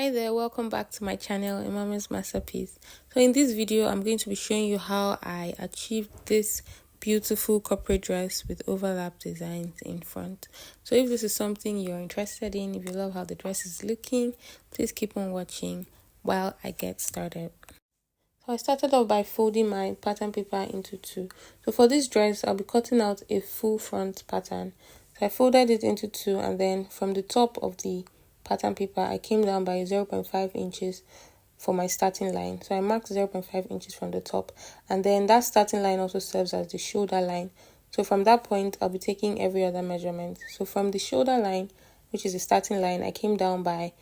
Hi there, welcome back to my channel, Imama's Masterpiece. So in this video, I'm going to be showing you how I achieved this beautiful corporate dress with overlap designs in front. So if this is something you're interested in, if you love how the dress is looking, please keep on watching while I get started. So I started off by folding my pattern paper into two. So for this dress, I'll be cutting out a full front pattern. So I folded it into two, and then from the top of the pattern paper, I came down by 0.5 inches for my starting line. So I marked 0.5 inches from the top, and then that starting line also serves as the shoulder line. So from that point, I'll be taking every other measurement. So from the shoulder line, which is the starting line, I came down by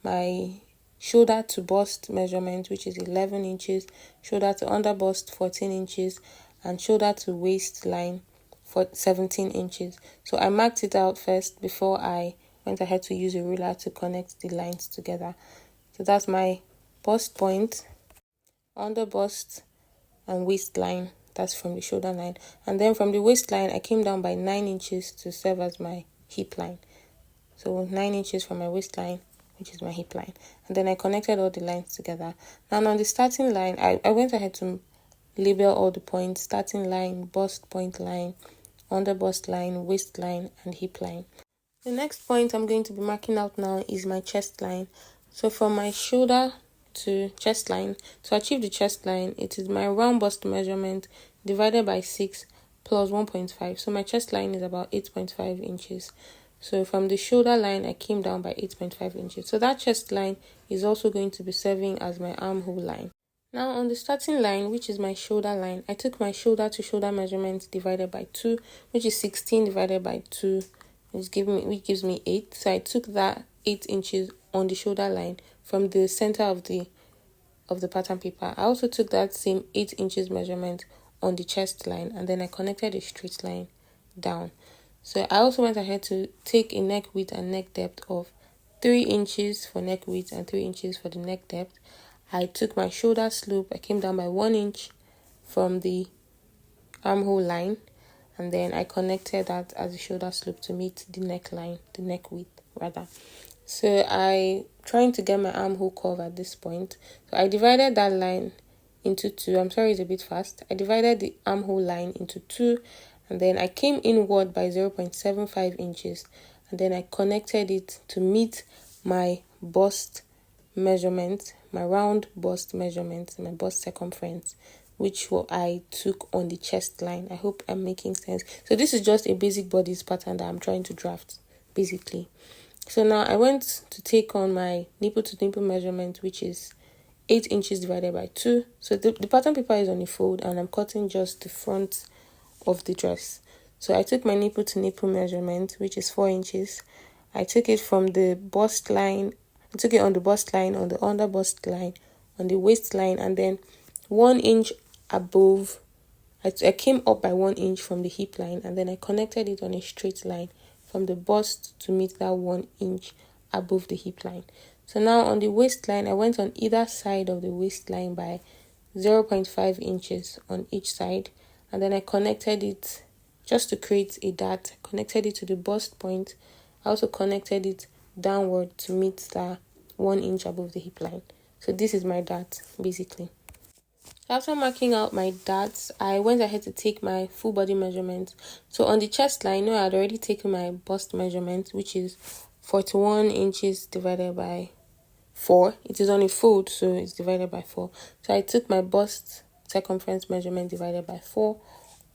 my shoulder to bust measurement, which is 11 inches, shoulder to under bust 14 inches, and shoulder to waistline for 17 inches. So I marked it out first before I went ahead to use a ruler to connect the lines together. So that's my bust point, under bust, and waistline. That's from the shoulder line. And then from the waistline, I came down by 9 inches to serve as my hip line. So 9 inches from my waistline, which is my hip line. And then I connected all the lines together. Now on the starting line, I went ahead to label all the points: starting line, bust point line, under bust line, waistline, and hip line. The next point I'm going to be marking out now is my chest line. So from my shoulder to chest line, to achieve the chest line, it is my round bust measurement divided by 6 plus 1.5. So my chest line is about 8.5 inches. So from the shoulder line, I came down by 8.5 inches. So that chest line is also going to be serving as my armhole line. Now on the starting line, which is my shoulder line, I took my shoulder to shoulder measurement divided by 2, which is 16 divided by 2, which gives me 8. So I took that 8 inches on the shoulder line from the center of the pattern paper. I also took that same 8 inches measurement on the chest line, and then I connected a straight line down. So I also went ahead to take a neck width and neck depth of 3 inches for neck width and 3 inches for the neck depth. I took my shoulder slope, I came down by 1 inch from the armhole line, and then I connected that as a shoulder slope to meet the neckline, the neck width rather. So I trying to get my armhole curve at this point. So I divided that line into two. I'm sorry, it's a bit fast. I divided the armhole line into two, and then I came inward by 0.75 inches, and then I connected it to meet my bust measurement, my round bust measurement, my bust circumference, which I took on the chest line. I hope I'm making sense. So this is just a basic bodice pattern that I'm trying to draft, basically. So now I went to take on my nipple to nipple measurement, which is 8 inches divided by 2. So the pattern paper is on a fold, and I'm cutting just the front of the dress. So I took my nipple to nipple measurement, which is 4 inches. I took it from the bust line. I took it on the bust line, on the under bust line, on the waistline, and then 1 inch above. I came up by 1 inch from the hip line, and then I connected it on a straight line from the bust to meet that 1 inch above the hip line. So now on the waistline, I went on either side of the waistline by 0.5 inches on each side, and then I connected it just to create a dart. I connected it to the bust point. I also connected it downward to meet the 1 inch above the hip line. So this is my dart, basically. After marking out my darts, I went ahead to take my full body measurement. So on the chest line, I had already taken my bust measurement, which is 41 inches divided by 4. It is on a fold, so it's divided by 4. So I took my bust circumference measurement divided by 4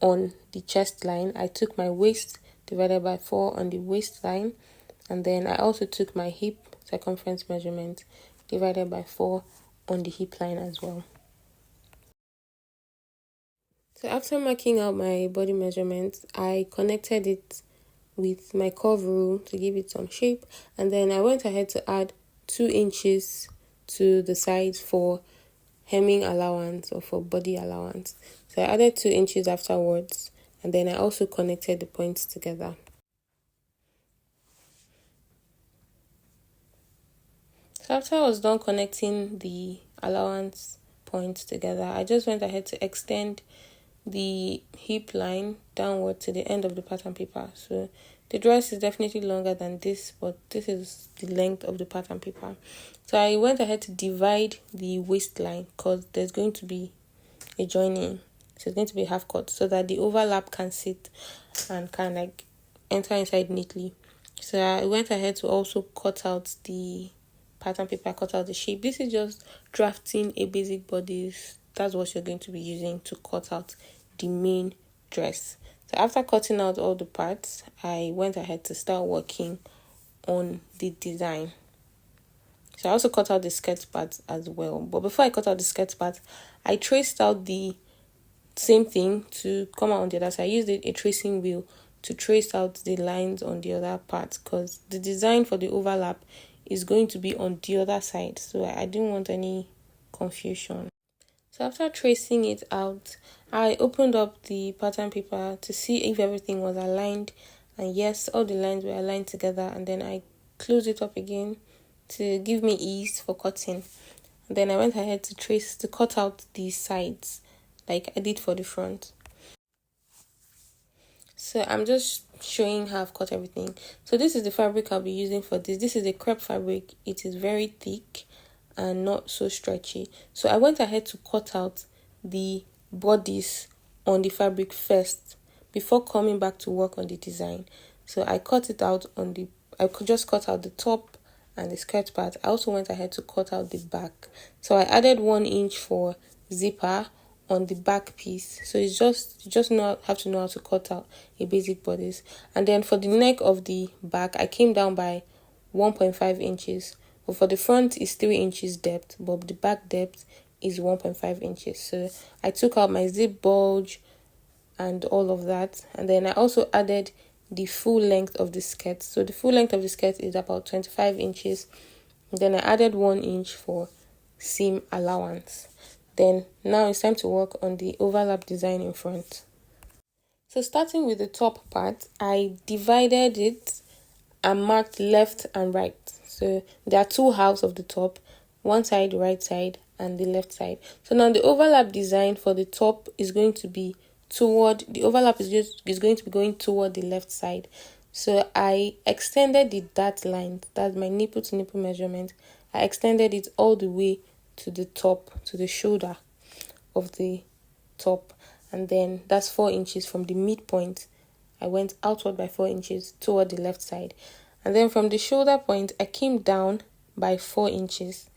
on the chest line. I took my waist divided by 4 on the waistline, and then I also took my hip circumference measurement divided by 4 on the hip line as well. So after marking out my body measurement, I connected it with my curve rule to give it some shape, and then I went ahead to add 2 inches to the sides for hemming allowance or for body allowance. So I added 2 inches afterwards, and then I also connected the points together. So after I was done connecting the allowance points together, I just went ahead to extend the hip line downward to the end of the pattern paper. So The dress is definitely longer than this, but this is the length of the pattern paper. So I went ahead to divide the waistline because there's going to be a joining. So it's going to be half cut so that the overlap can sit and can like enter inside neatly. So I went ahead to also cut out the pattern paper, cut out the shape. This is just drafting a basic bodice. That's what you're going to be using to cut out the main dress. So after cutting out all the parts, I went ahead to start working on the design. So I also cut out the skirt part as well. But before I cut out the skirt part, I traced out the same thing to come out on the other side. I used a tracing wheel to trace out the lines on the other part because the design for the overlap is going to be on the other side. So I didn't want any confusion. So after tracing it out, I opened up the pattern paper to see if everything was aligned. And yes, all the lines were aligned together. And then I closed it up again to give me ease for cutting. And then I went ahead to cut out the sides like I did for the front. So I'm just showing how I've cut everything. So this is the fabric I'll be using for this. This is a crepe fabric. It is very thick and not so stretchy. So I went ahead to cut out the bodice on the fabric first before coming back to work on the design. So I cut it out I could just cut out the top and the skirt part. I also went ahead to cut out the back. So I added 1 inch for zipper on the back piece. So it's just you just have to know how to cut out a basic bodice. And then for the neck of the back, I came down by 1.5 inches. But for the front is 3 inches depth, but the back depth is 1.5 inches. So I took out my zip bulge and all of that. And then I also added the full length of the skirt. So the full length of the skirt is about 25 inches. And then I added 1 inch for seam allowance. Then now it's time to work on the overlap design in front. So starting with the top part, I divided it and marked left and right. So there are 2 halves of the top, one side, right side, and the left side. So now the overlap design for the top is going to be going to be going toward the left side. So I extended the dart line, that's my nipple to nipple measurement. I extended it all the way to the top, to the shoulder of the top, and then that's 4 inches from the midpoint. I went outward by 4 inches toward the left side, and then from the shoulder point I came down by 4 inches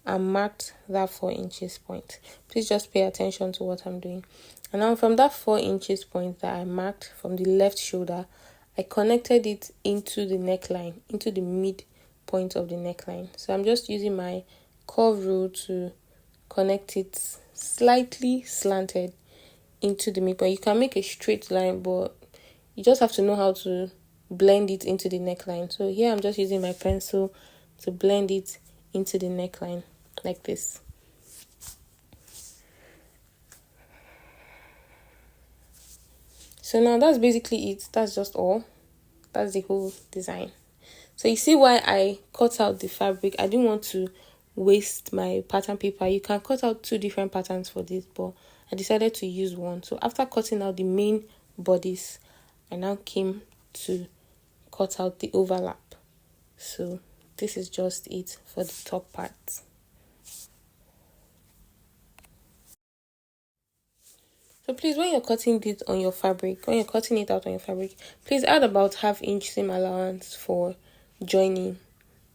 and marked that 4 inches point. Please just pay attention to what I'm doing. And now from that 4 inches point that I marked from the left shoulder, I connected it into the neckline, into the midpoint of the neckline. So I'm just using my curve rule to connect it slightly slanted into the midpoint. You can make a straight line, but you just have to know how to blend it into the neckline. So here I'm just using my pencil to blend it into the neckline like this. So now that's basically it. That's just all. That's the whole design. So you see why I cut out the fabric. I didn't want to waste my pattern paper. You can cut out 2 different patterns for this, but I decided to use one. So after cutting out the main bodice, I now came to cut out the overlap. So this is just it for the top part. So please, when you're cutting it on your fabric, when you're cutting it out on your fabric, please add about 1/2 inch seam allowance for joining,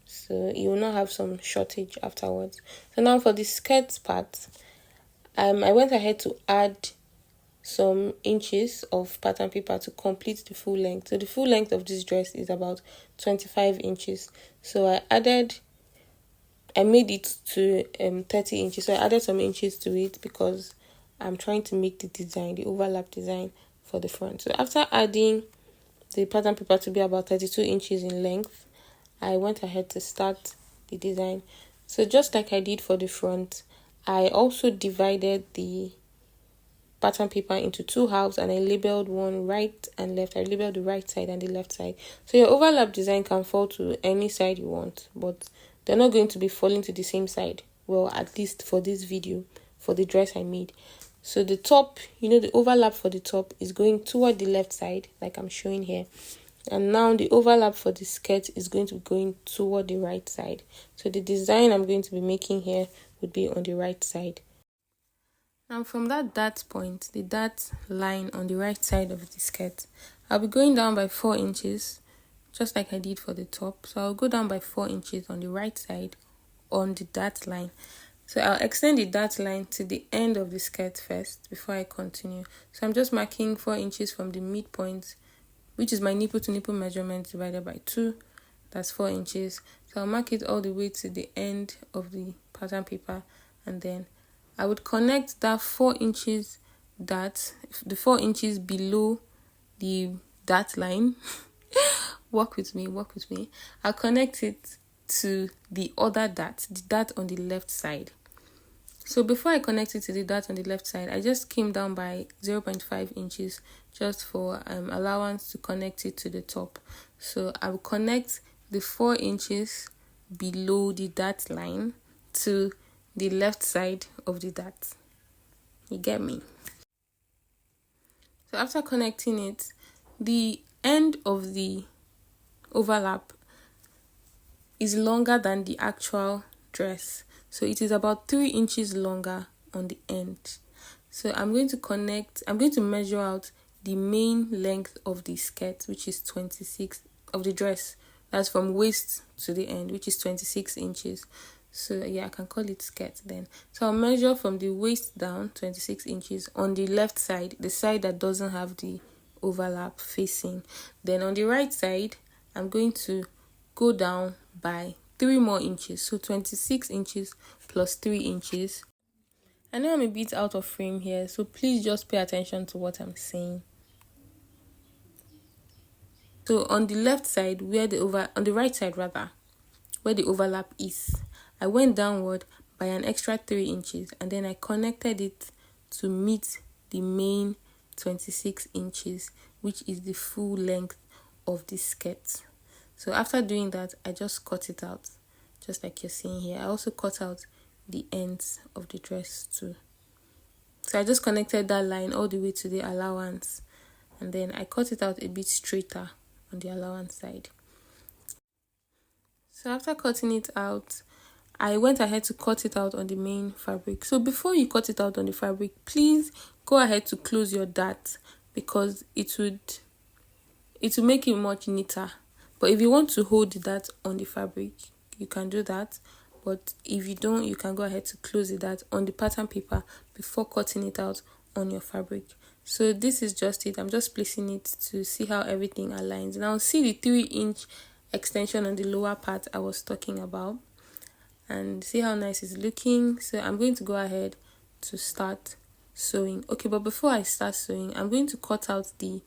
so you will not have some shortage afterwards. So now for the skirt part, I went ahead to add some inches of pattern paper to complete the full length. So the full length of this dress is about 25 inches. So I made it to 30 inches. So I added some inches to it because I'm trying to make the overlap design for the front. So after adding the pattern paper to be about 32 inches in length, I went ahead to start the design. So just like I did for the front, I also divided the pattern paper into 2 halves and I labeled one right and left. I labeled the right side and the left side. So your overlap design can fall to any side you want, but they're not going to be falling to the same side. Well, at least for this video, for the dress I made. So the top, the overlap for the top is going toward the left side, like I'm showing here. And now the overlap for the skirt is going to be going toward the right side. So the design I'm going to be making here would be on the right side. Now from that dart point, the dart line on the right side of the skirt, I'll be going down by 4 inches, just like I did for the top. So I'll go down by 4 inches on the right side on the dart line. So I'll extend the dart line to the end of the skirt first before I continue. So I'm just marking 4 inches from the midpoint, which is my nipple to nipple measurement divided by 2. That's 4 inches. So I'll mark it all the way to the end of the pattern paper, and then I would connect that 4 inches dart, the 4 inches below the dart line. Work with me. I'll connect it to the other dart, the dart on the left side. So before I connect it to the dart on the left side, I just came down by 0.5 inches just for allowance to connect it to the top. So I will connect the 4 inches below the dart line to the left side of the dart. You get me? So after connecting it, the end of the overlap is longer than the actual dress. So it is about 3 inches longer on the end. So I'm going to measure out the main length of the skirt, which is 26 of the dress. That's from waist to the end, which is 26 inches. So yeah, I can call it skirt then. So I'll measure from the waist down 26 inches on the left side, the side that doesn't have the overlap facing. Then on the right side, I'm going to go down by 3 more inches. So 26 inches plus 3 inches. I know I'm a bit out of frame here, so please just pay attention to what I'm saying. So on the left side, on the right side rather, where the overlap is, I went downward by an extra 3 inches, and then I connected it to meet the main 26 inches, which is the full length of the skirt. So after doing that, I just cut it out, just like you're seeing here. I also cut out the ends of the dress too. So I just connected that line all the way to the allowance, and then I cut it out a bit straighter on the allowance side. So after cutting it out, I went ahead to cut it out on the main fabric. So before you cut it out on the fabric, please go ahead to close your dart, because it will make it much neater. But if you want to hold the dart on the fabric, you can do that. But if you don't, you can go ahead to close the dart on the pattern paper before cutting it out on your fabric. So this is just it. I'm just placing it to see how everything aligns. Now see the 3-inch extension on the lower part I was talking about, and see how nice it's looking. So I'm going to go ahead to start sewing. Okay, but before I start sewing, I'm going to cut out the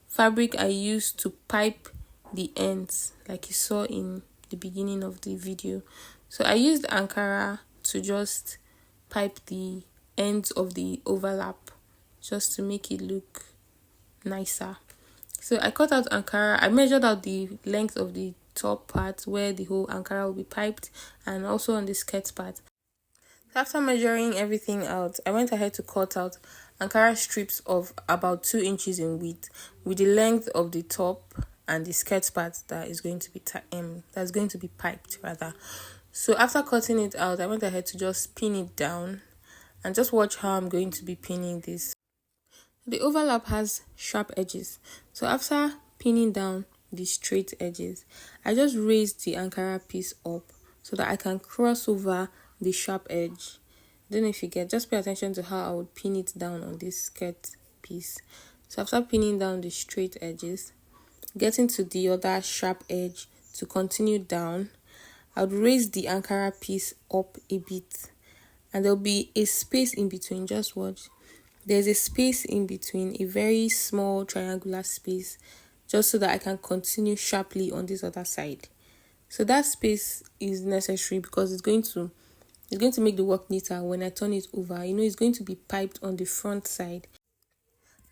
fabric I used to pipe the ends, like you saw in the beginning of the video. So I used Ankara to just pipe the ends of the overlap, just to make it look nicer. So I cut out Ankara. I measured out the length of the top part where the whole Ankara will be piped, and also on the skirt part. So after measuring everything out, I went ahead to cut out Ankara strips of about 2 inches in width, with the length of the top and the skirt part that is going to be piped rather. So after cutting it out, I went ahead to just pin it down, and just watch how I'm going to be pinning this. The overlap has sharp edges, so after pinning down the straight edges, I just raised the Ankara piece up so that I can cross over the sharp edge. Don't know if you get, just pay attention to how I would pin it down on this skirt piece. So after pinning down the straight edges, getting to the other sharp edge to continue down, I would raise the Ankara piece up a bit, and there'll be a space in between. Just watch. There's a space in between, a very small triangular space, just so that I can continue sharply on this other side. So that space is necessary because it's going to make the work neater when I turn it over. It's going to be piped on the front side.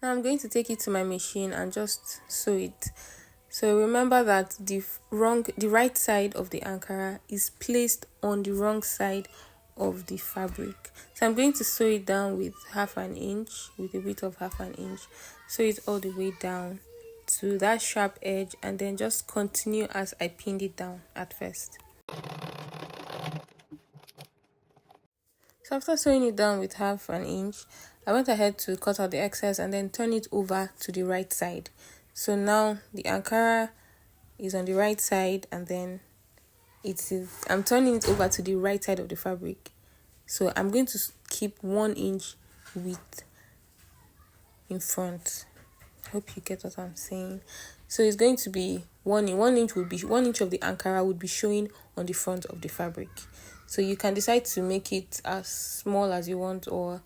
Now I'm going to take it to my machine and just sew it. So remember that the right side of the Ankara is placed on the wrong side of the fabric. So I'm going to sew it down with a width of 1/2 inch. Sew it all the way down to that sharp edge and then just continue as I pinned it down at first. So after sewing it down with 1/2 inch, I went ahead to cut out the excess and then turn it over to the right side. So now the Ankara is on the right side, and then I'm turning it over to the right side of the fabric. So I'm going to keep 1 inch width in front. I hope you get what I'm saying. So it's going to be 1 inch. 1 inch of the Ankara would be showing on the front of the fabric. So you can decide to make it as small as you want or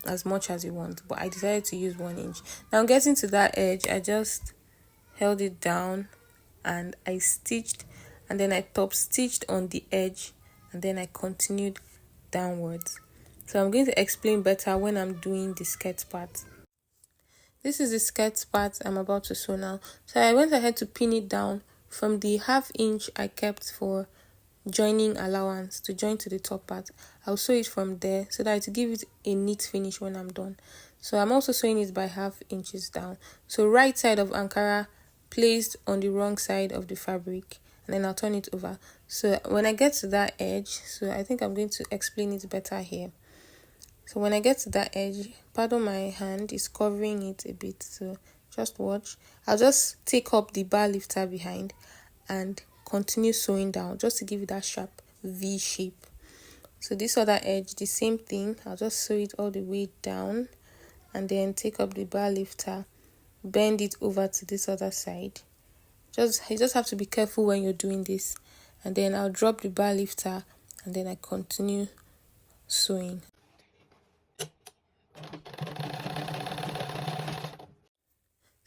as much as you want, but I decided to use 1 inch. Now getting to that edge, I just held it down and I stitched, and then I top stitched on the edge, and then I continued downwards. So I'm going to explain better when I'm doing the skirt part. This is the skirt part I'm about to sew now. So I went ahead to pin it down from the 1/2 inch I kept for joining allowance to join to the top part. I'll sew it from there so that to give it a neat finish when I'm done. So I'm also sewing it by 1/2 inches down. So right side of Ankara placed on the wrong side of the fabric, and then I'll turn it over. So when I get to that edge, so I think I'm going to explain it better here. So when I get to that edge, pardon my hand is covering it a bit, so just watch. I'll just take up the bar lifter behind and continue sewing down just to give it that sharp V shape. So this other edge, the same thing. I'll just sew it all the way down and then take up the bar lifter, bend it over to this other side. You just have to be careful when you're doing this, and then I'll drop the bar lifter and then I continue sewing.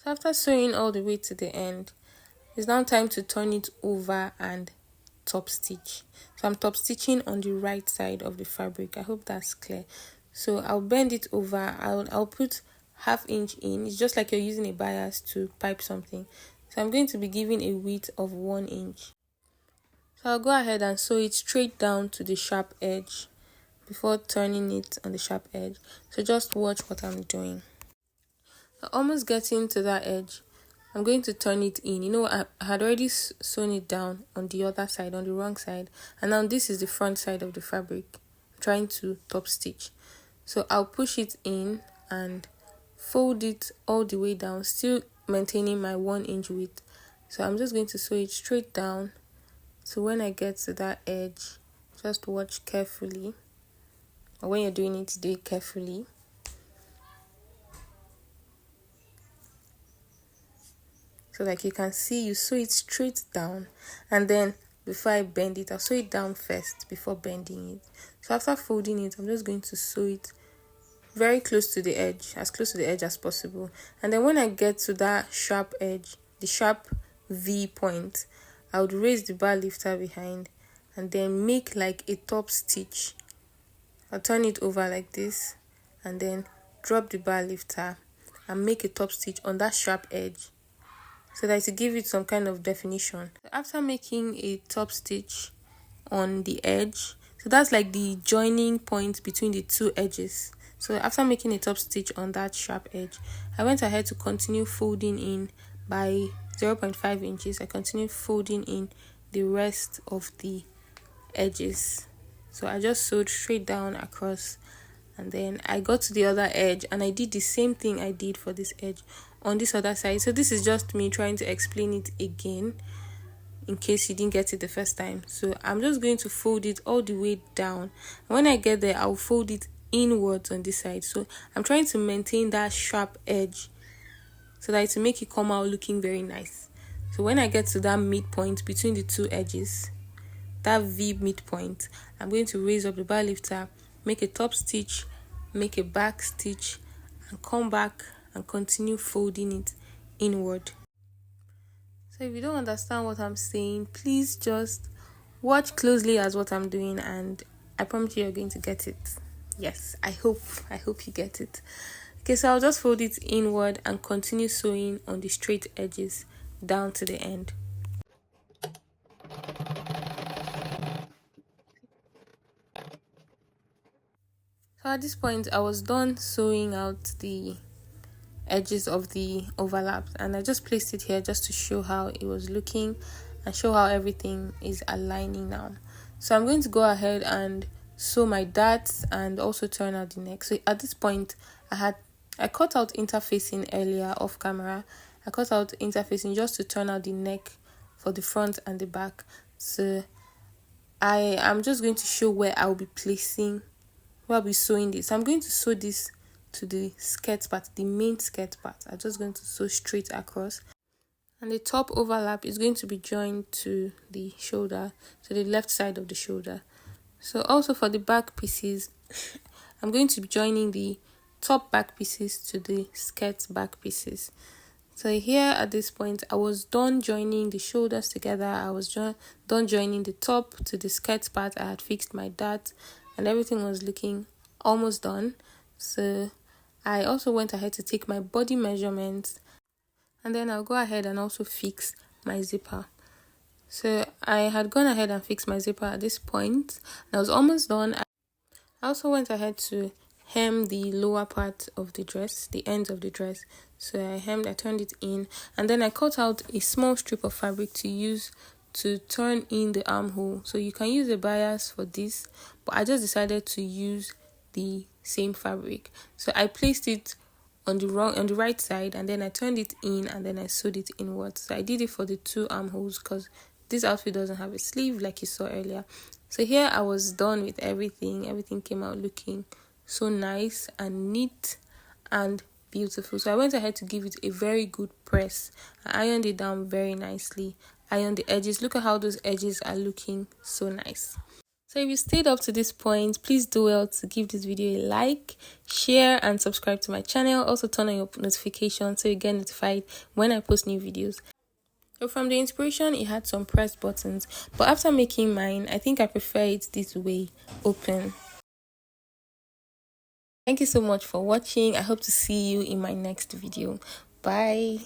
So after sewing all the way to the end, it's now time to turn it over and top stitch. So I'm top stitching on the right side of the fabric. I hope that's clear. So I'll bend it over. I'll put 1/2 inch in. It's just like you're using a bias to pipe something. So I'm going to be giving a width of 1 inch. So I'll go ahead and sew it straight down to the sharp edge before turning it on the sharp edge. So just watch what I'm doing. So almost getting to that edge, I'm going to turn it in. You know, I had already sewn it down on the other side, on the wrong side, and now this is the front side of the fabric. I'm trying to top stitch. So I'll push it in and fold it all the way down, still maintaining my 1 inch width. So I'm just going to sew it straight down. So when I get to that edge, just watch carefully. Or when you're doing it, do it carefully. So like you can see, you sew it straight down, and then before I bend it, I'll sew it down first before bending it. So after folding it, I'm just going to sew it very close to the edge, as close to the edge as possible. And then when I get to that sharp edge, the sharp V point, I would raise the bar lifter behind and then make like a top stitch. I'll turn it over like this and then drop the bar lifter and make a top stitch on that sharp edge, so that to give it some kind of definition. After making a top stitch on the edge, so that's like the joining point between the two edges. So after making a top stitch on that sharp edge, I went ahead to continue folding in by 0.5 inches. I continued folding in the rest of the edges. So I just sewed straight down across, and then I got to the other edge and I did the same thing I did for this edge on this other side. So this is just me trying to explain it again in case you didn't get it the first time. So I'm just going to fold it all the way down, and when I get there, I'll fold it inwards on this side. So I'm trying to maintain that sharp edge so that to make it come out looking very nice. So when I get to that midpoint between the two edges, that V midpoint, I'm going to raise up the bar lifter, make a top stitch, make a back stitch, and come back and continue folding it inward. So if you don't understand what I'm saying, please just watch closely as what I'm doing, and I promise you're going to get it. Yes, I hope you get it. Okay, so I'll just fold it inward and continue sewing on the straight edges down to the end. So at this point, I was done sewing out the edges of the overlap, and I just placed it here just to show how it was looking and show how everything is aligning now. So I'm going to go ahead and sew my darts and also turn out the neck. So at this point I cut out interfacing earlier off camera. I cut out interfacing just to turn out the neck for the front and the back. So I am just going to show where I'll be placing, where I'll be sewing this. I'm going to sew this to the skirt part, the main skirt part. I'm just going to sew straight across. And the top overlap is going to be joined to the shoulder, to the left side of the shoulder. So also for the back pieces, I'm going to be joining the top back pieces to the skirt back pieces. So here at this point, I was done joining the shoulders together. I was done joining the top to the skirt part. I had fixed my dart and everything was looking almost done. So I also went ahead to take my body measurements, and then I'll go ahead and also fix my zipper. So I had gone ahead and fixed my zipper at this point. I was almost done. I also went ahead to hem the lower part of the dress, the ends of the dress. So I turned it in, and then I cut out a small strip of fabric to use to turn in the armhole. So you can use a bias for this, but I just decided to use the same fabric. So I placed it on the right side, and then I turned it in, and then I sewed it inwards. So I did it for the two armholes because this outfit doesn't have a sleeve like you saw earlier. So here I was done with everything. Everything came out looking so nice and neat and beautiful. So I went ahead to give it a very good press. I ironed it down very nicely. Ironed the edges. Look at how those edges are looking so nice. So if you stayed up to this point, please do well to give this video a like, share, and subscribe to my channel. Also turn on your notifications so you get notified when I post new videos. So from the inspiration, it had some pressed buttons, but after making mine, I think I prefer it this way, open. Thank you so much for watching. I hope to see you in my next video. Bye.